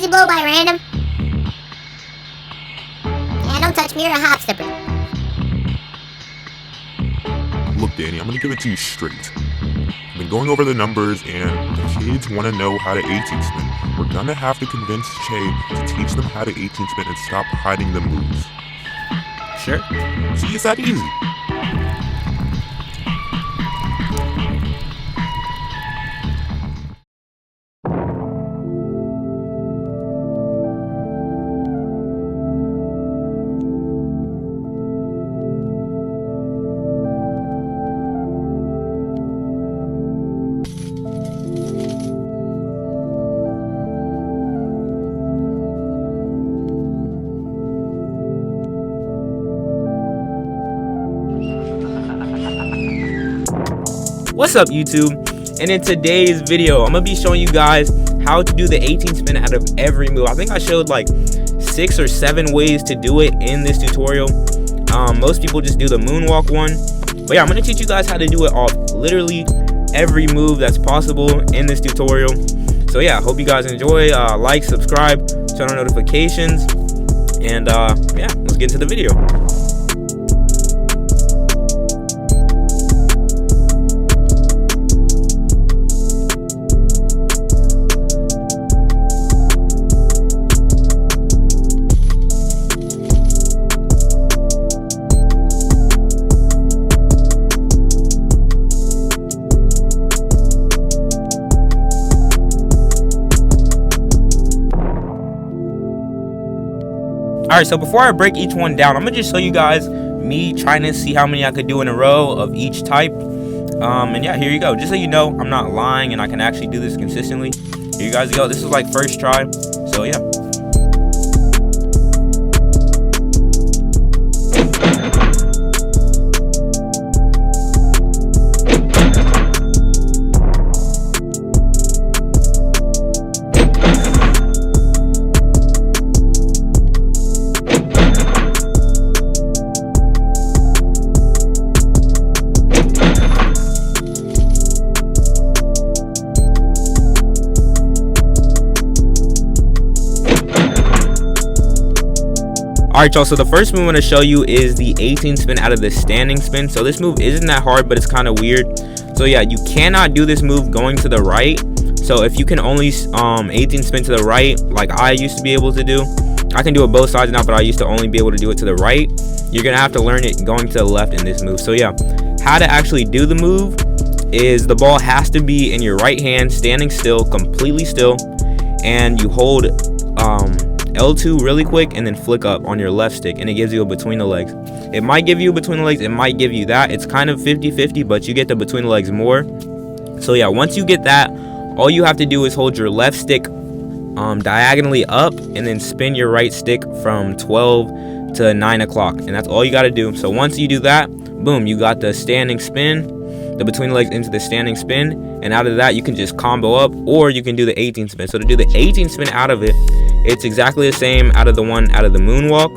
easy blow by random. Yeah, don't touch me, you're a hop stepper. Look, Danny, I'm gonna give it to you straight. I've been going over the numbers, and the kids want to know how to 18 spin. We're gonna have to convince Che to teach them how to 18 spin and stop hiding the moves. Sure. See, it's that easy. What's up, YouTube? And in today's video, I'm gonna be showing you guys how to do the 18 spin out of every move. I think I showed like 6 or 7 ways to do it in this tutorial. Most people just do the moonwalk one, but yeah, I'm gonna teach you guys how to do it off literally every move that's possible in this tutorial. So yeah, hope you guys enjoy. Like, subscribe, turn on notifications, and yeah, let's get into the video. Alright, so before I break each one down, I'm going to just show you guys me trying to see how many I could do in a row of each type. And yeah, here you go. Just so you know, I'm not lying and I can actually do this consistently. Here you guys go. This is like first try. So yeah. Alright, y'all, so the first move I'm going to show you is the 18 spin out of the standing spin. So this move isn't that hard, but it's kind of weird. So yeah, you cannot do this move going to the right. So if you can only 18 spin to the right, like I used to be able to do, I can do it both sides now, but I used to only be able to do it to the right. You're going to have to learn it going to the left in this move. So yeah, how to actually do the move is the ball has to be in your right hand, standing still, completely still, and you hold L2 really quick and then flick up on your left stick, and it gives you a between the legs. It might give you a between the legs, it might give you that. It's kind of 50-50, but you get the between the legs more. So yeah, once you get that, all you have to do is hold your left stick diagonally up and then spin your right stick from 12 to 9 o'clock, and that's all you got to do. So once you do that, boom, you got the standing spin, the between the legs into the standing spin, and out of that you can just combo up, or you can do the 18 spin. So to do the 18 spin out of it, it's exactly the same out of the one out of the moonwalk,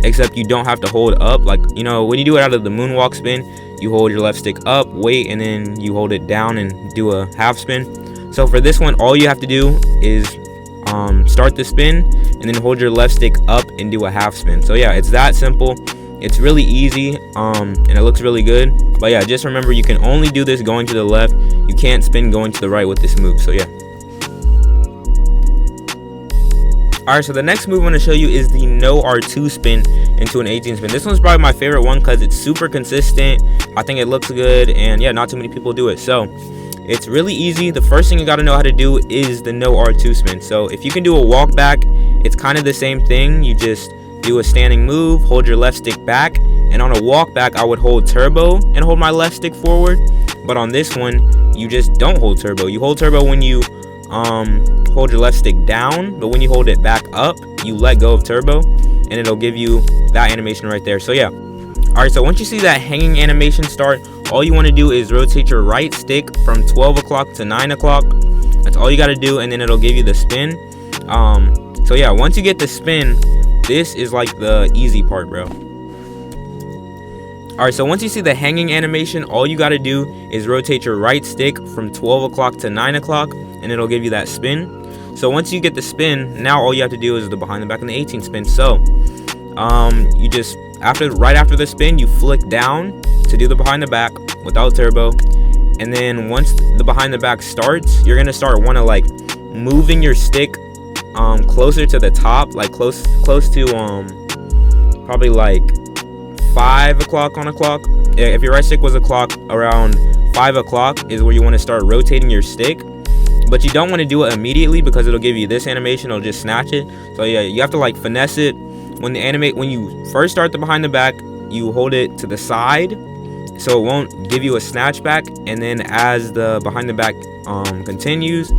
except you don't have to hold up. Like, you know, when you do it out of the moonwalk spin, you hold your left stick up, wait, and then you hold it down and do a half spin. So for this one, all you have to do is start the spin and then hold your left stick up and do a half spin. So yeah, it's that simple. It's really easy, and it looks really good. But yeah, just remember, you can only do this going to the left. You can't spin going to the right with this move. So yeah. Alright, so the next move I'm going to show you is the no R2 spin into an 18 spin. This one's probably my favorite one because it's super consistent. I think it looks good, and yeah, not too many people do it. So it's really easy. The first thing you got to know how to do is the no R2 spin. So if you can do a walk back, it's kind of the same thing. You just do a standing move, hold your left stick back, and on a walk back I would hold turbo and hold my left stick forward. But on this one, you just don't hold turbo. You hold turbo when you hold your left stick down, but when you hold it back up, you let go of turbo, and it'll give you that animation right there. So yeah. Alright, so once you see that hanging animation start, all you want to do is rotate your right stick from 12 o'clock to 9 o'clock. That's all you got to do, and then it'll give you the spin. So yeah, once you get the spin, this is like the easy part, bro. Alright, so once you see the hanging animation, all you got to do is rotate your right stick from 12 o'clock to 9 o'clock, and it'll give you that spin. So once you get the spin, now all you have to do is the behind the back and the 18 spin. So you just right after the spin, you flick down to do the behind the back without turbo, and then once the behind the back starts, you're gonna start like moving your stick closer to the top, like close to probably like 5 o'clock on a clock. If your right stick was a clock, around 5 o'clock is where you want to start rotating your stick. But you don't want to do it immediately because it'll give you this animation. It'll just snatch it. So yeah, you have to like finesse it. When you first start the behind the back, you hold it to the side so it won't give you a snatch back, and then as the behind the back continues,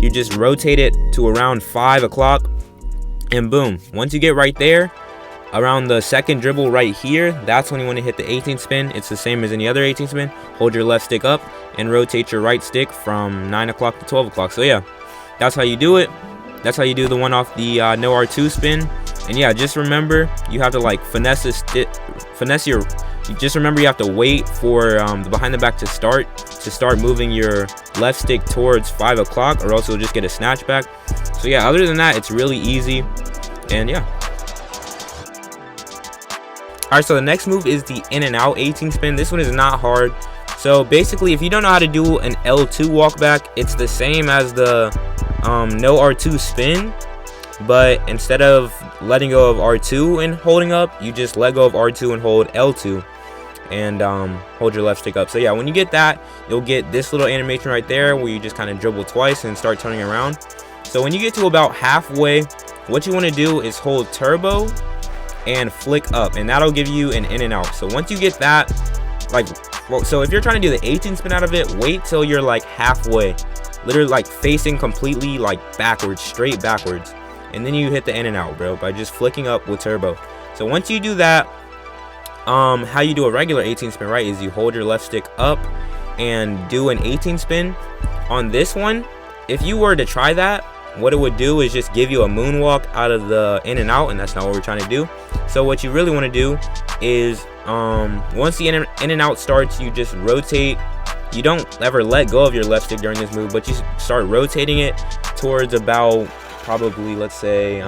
you just rotate it to around 5 o'clock, and boom, once you get right there around the second dribble right here, that's when you want to hit the 18 spin. It's the same as any other 18 spin. Hold your left stick up and rotate your right stick from 9 o'clock to 12 o'clock. So yeah, that's how you do it. That's how you do the one off the no R2 spin. And yeah, just remember you have to like finesse your. Just remember you have to wait for the behind the back to start moving your left stick towards 5 o'clock, or else you'll just get a snatch back. So yeah, other than that, it's really easy. And yeah. Alright, so the next move is the in and out 18 spin. This one is not hard. So basically, if you don't know how to do an L2 walk back, it's the same as the no R2 spin, but instead of letting go of R2 and holding up, you just let go of R2 and hold L2 and hold your left stick up. So yeah, when you get that, you'll get this little animation right there where you just kind of dribble twice and start turning around. So when you get to about halfway, what you want to do is hold turbo and flick up, and that'll give you an in and out. So once you get that, so if you're trying to do the 18 spin out of it, wait till you're like halfway, literally like facing completely like backwards, straight backwards, and then you hit the in and out, bro, by just flicking up with turbo. So once you do that, how you do a regular 18 spin, right, is you hold your left stick up and do an 18 spin. On this one, if you were to try that, what it would do is just give you a moonwalk out of the in and out, and that's not what we're trying to do. So what you really want to do is once the in and out starts, you just rotate. You don't ever let go of your left stick during this move, but you start rotating it towards about probably let's say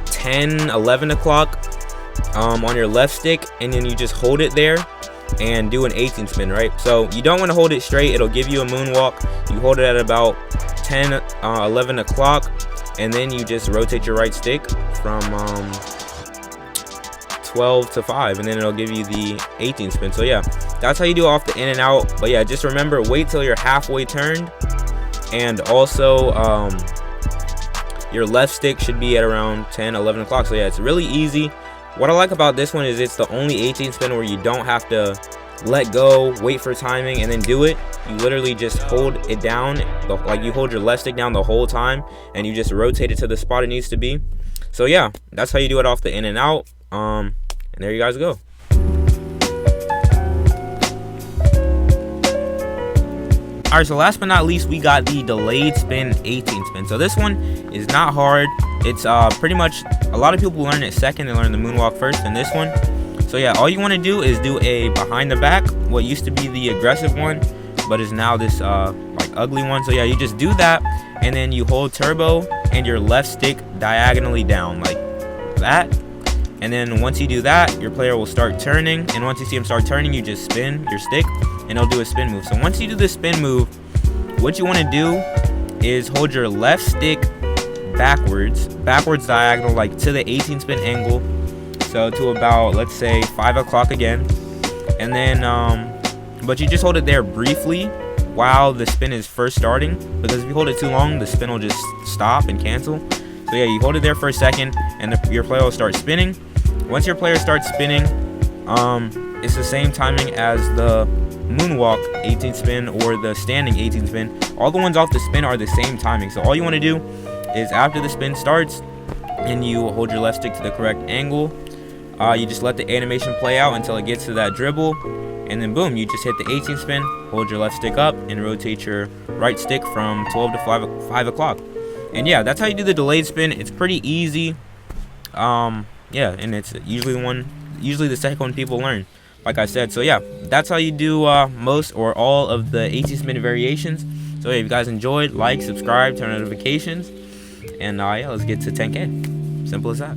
10 11 o'clock on your left stick, and then you just hold it there and do an 18 spin, right? So you don't want to hold it straight, it'll give you a moonwalk. You hold it at about 10 11 o'clock, and then you just rotate your right stick from 12 to 5, and then it'll give you the 18 spin. So yeah, that's how you do off the in and out. But yeah, just remember, wait till you're halfway turned, and also your left stick should be at around 10 11 o'clock. So yeah, it's really easy. What I like about this one is it's the only 18 spin where you don't have to let go, wait for timing, and then do it. You literally just hold it down, like you hold your left stick down the whole time, and you just rotate it to the spot it needs to be. So yeah, that's how you do it off the in and out. And there you guys go. Alright, so last but not least, we got the delayed spin 18 spin. So this one is not hard. It's pretty much, a lot of people learn it second. They learn the moonwalk first in this one. So yeah, all you want to do is do a behind the back, what used to be the aggressive one, but is now this like ugly one. So yeah, you just do that, and then you hold turbo and your left stick diagonally down like that. And then once you do that, your player will start turning, and once you see him start turning, you just spin your stick and it'll do a spin move. So once you do the spin move, what you want to do is hold your left stick backwards diagonal, like to the 18 spin angle, so to about, let's say, 5 o'clock again. And then but you just hold it there briefly while the spin is first starting, because if you hold it too long, the spin will just stop and cancel. So yeah, you hold it there for a second, and your player will start spinning. Once your player starts spinning, it's the same timing as the moonwalk 18 spin or the standing 18 spin. All the ones off the spin are the same timing. So all you want to do is, after the spin starts and you hold your left stick to the correct angle, you just let the animation play out until it gets to that dribble, and then boom, you just hit the 18 spin, hold your left stick up, and rotate your right stick from 12 to 5 o'clock. And yeah, that's how you do the delayed spin. It's pretty easy. Yeah, and it's usually the second one people learn, like I said. So yeah, that's how you do most or all of the 18 spin variations. So if you guys enjoyed, like, subscribe, turn on notifications, and yeah, let's get to 10K. Simple as that.